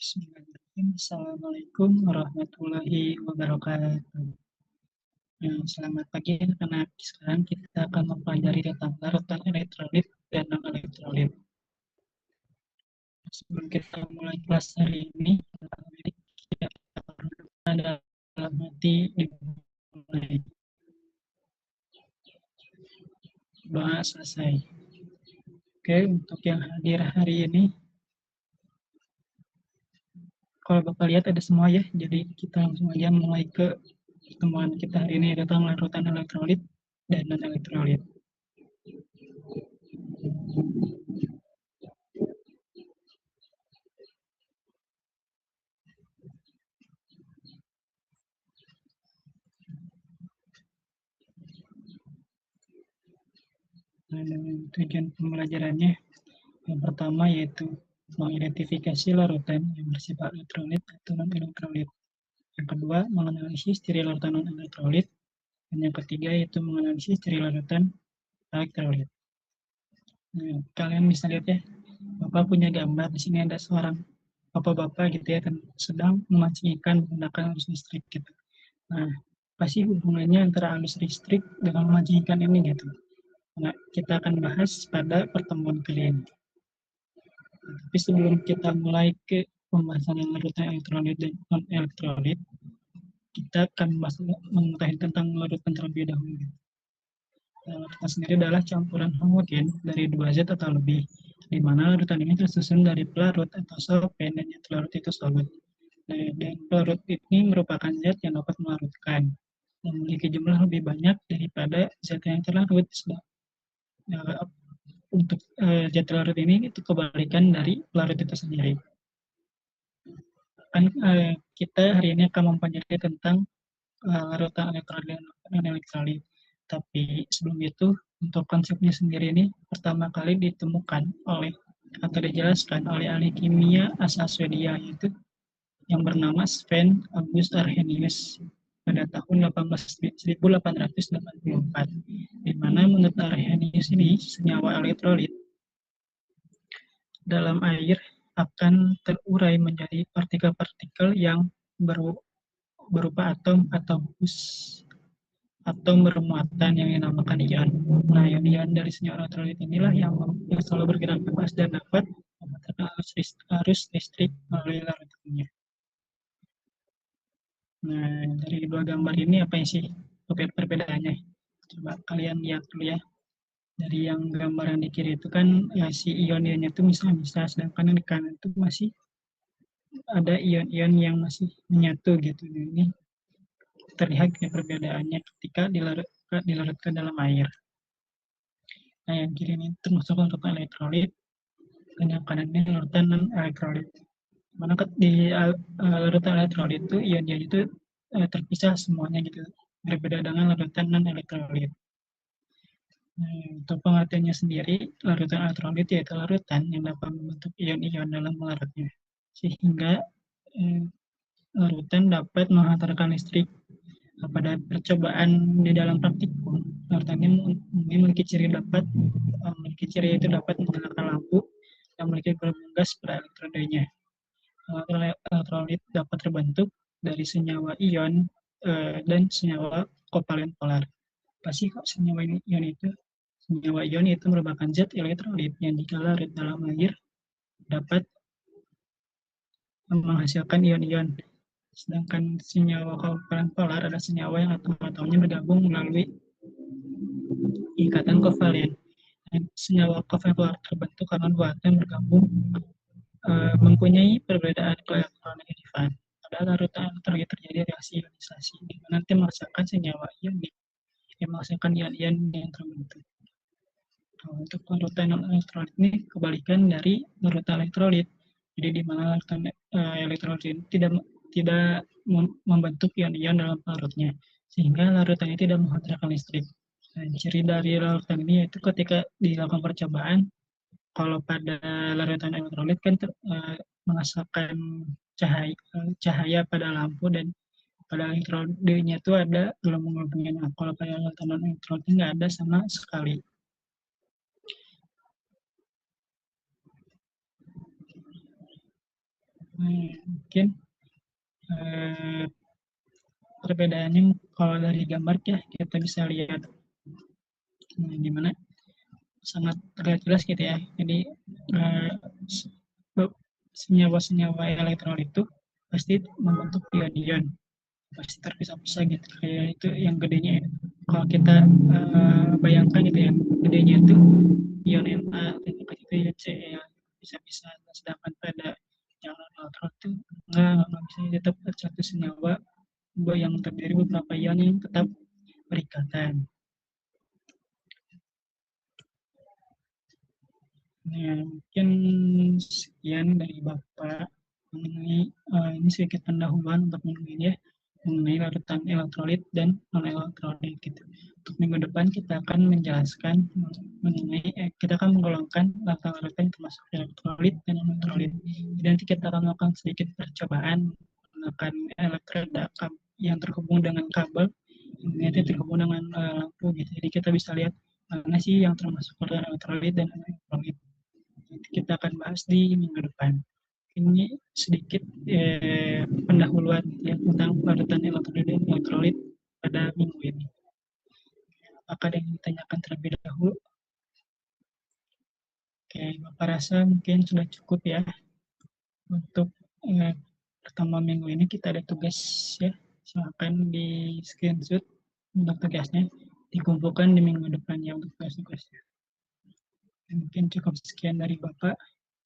Bismillahirrahmanirrahim. Assalamualaikum warahmatullahi wabarakatuh. Selamat pagi anak-anak. Sekarang kita akan mempelajari tentang larutan elektrolit dan non-elektrolit. Sebelum kita mulai kelas hari ini, kita ada dalam hati dimulai. Doa selesai. Oke, untuk yang hadir hari ini, kalau Bapak lihat ada semua ya, jadi kita langsung aja mulai ke pertemuan kita hari ini tentang larutan elektrolit dan non-elektrolit. Tujuan pembelajarannya yang pertama yaitu mengidentifikasi larutan yang bersifat elektrolit atau non-elektrolit. Yang kedua, menganalisis ciri larutan non-elektrolit. Dan yang ketiga yaitu menganalisis ciri larutan elektrolit. Nah, kalian bisa lihat ya, Bapak punya gambar. Di sini ada seorang bapak-bapak gitu ya, dan sedang memancing ikan menggunakan arus listrik gitu. Nah, pasti hubungannya antara arus listrik dengan memancing ikan ini gitu. Nah, kita akan bahas pada pertemuan kali ini. Tapi sebelum kita mulai ke pembahasan yang larutan elektrolit dan non-elektrolit, kita akan mengetahui tentang larutan terlebih dahulu. Larutan sendiri adalah campuran homogen dari dua zat atau lebih, di mana larutan ini tersusun dari pelarut atau solvent dan yang terlarut itu solut. Dan pelarut ini merupakan zat yang dapat melarutkan, dan memiliki jumlah lebih banyak daripada zat yang terlarut. Untuk zat larut ini itu kebalikan dari pelarut itu sendiri. Kan kita hari ini akan mempelajari tentang larutan elektrolit dan elektrolit. Tapi sebelum itu, untuk konsepnya sendiri ini pertama kali ditemukan oleh atau dijelaskan oleh ahli kimia asal Swedia, yaitu yang bernama Sven August Arrhenius pada tahun 1884, di mana menurut Arrhenius ini senyawa elektrolit dalam air akan terurai menjadi partikel-partikel yang berupa atom atau bus atom bermuatan yang dinamakan ion. Nah, ion dari senyawa elektrolit inilah yang selalu bergerak bebas dan dapat memancarkan arus listrik melalui larutannya. Nah, dari dua gambar ini apa sih perbedaannya? Coba kalian lihat dulu ya. Dari yang gambar yang di kiri itu kan ya si ion-ionnya itu misal-misal, sedangkan yang di kanan itu masih ada ion-ion yang masih menyatu gitu. Ini terlihat perbedaannya ketika dilarutkan dalam air. Nah, yang kiri ini termasuk larutan elektrolit, dan yang kanan ini larutan non elektrolit. Mana di larutan elektrolit itu ion-ion itu terpisah semuanya gitu, berbeda dengan larutan non elektrolit. Nah, untuk pengertiannya sendiri, larutan elektrolit yaitu larutan yang dapat membentuk ion-ion dalam larutnya, sehingga larutan dapat menghantarkan listrik. Pada percobaan di dalam praktikum, larutan ini memiliki ciri itu dapat menyalakan lampu yang memiliki gelombang gas pada elektrodenya. Elektrolit dapat terbentuk dari senyawa ion dan senyawa kovalen polar. Pasti senyawa ion itu merupakan zat elektrolit yang jika larut dalam air dapat menghasilkan ion-ion. Sedangkan senyawa kovalen polar adalah senyawa yang atom-atomnya bergabung melalui ikatan kovalen. Senyawa kovalen polar terbentuk karena dua atom bergabung mempunyai perbedaan keelektronegatifan. Pada larutan elektrolit terjadi reaksi ionisasi, di mana nanti menghasilkan senyawa ion yang menghasilkan ion-ion yang terbentuk. Untuk larutan non-elektrolit ini kebalikan dari larutan elektrolit. Jadi di mana larutan elektrolit tidak membentuk ion-ion dalam larutnya, sehingga larutan ini tidak menghasilkan listrik. Dan ciri dari larutan ini yaitu ketika dilakukan percobaan, kalau pada larutan elektrolit kan menghasilkan cahaya pada lampu, dan pada elektrodenya itu ada gelombang-gelombangnya. Nah, kalau pada larutan non-elektrolit nggak ada sama sekali. Mungkin perbedaannya kalau dari gambar ya kita bisa lihat di mana sangat terlihat jelas gitu ya. Jadi eh, senyawa-senyawa elektrolit itu pasti membentuk ion-ion, pasti terpisah-pisah gitu. Kayak itu yang gedenya ya. Kalau kita bayangkan gitu ya, gedenya itu ion Na dan yang kecil itu ion Ce ya, bisa-bisa. Sedangkan pada yang neutral itu nggak bisa, tetap satu senyawa yang terdiri beberapa ion yang tetap berikatan. Ya, mungkin sekian dari Bapak mengenai ini sedikit pendahuluan untuk mengenai ya, mengenai larutan elektrolit dan non-elektrolit gitu. Untuk minggu depan kita akan menjelaskan mengenai kita akan menggolongkan larutan-larutan termasuk elektrolit dan non-elektrolit. Jadi nanti kita akan melakukan sedikit percobaan menggunakan elektrolit yang terhubung dengan kabel, yang nanti terhubung dengan lampu gitu. Jadi kita bisa lihat mana sih yang termasuk elektrolit dan non-elektrolit. Kita akan bahas di minggu depan. Ini sedikit pendahuluan ya, tentang larutan elektrolit dan elektrolit pada minggu ini. Apakah ada yang ditanyakan terlebih dahulu? Oke, Bapak rasa mungkin sudah cukup ya untuk pertama minggu ini. Kita ada tugas ya, silakan di screenshot untuk tugasnya, dikumpulkan di minggu depannya untuk tugas-tugasnya. Mungkin cukup sekian dari Bapak.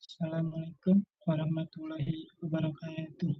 Assalamualaikum warahmatullahi wabarakatuh.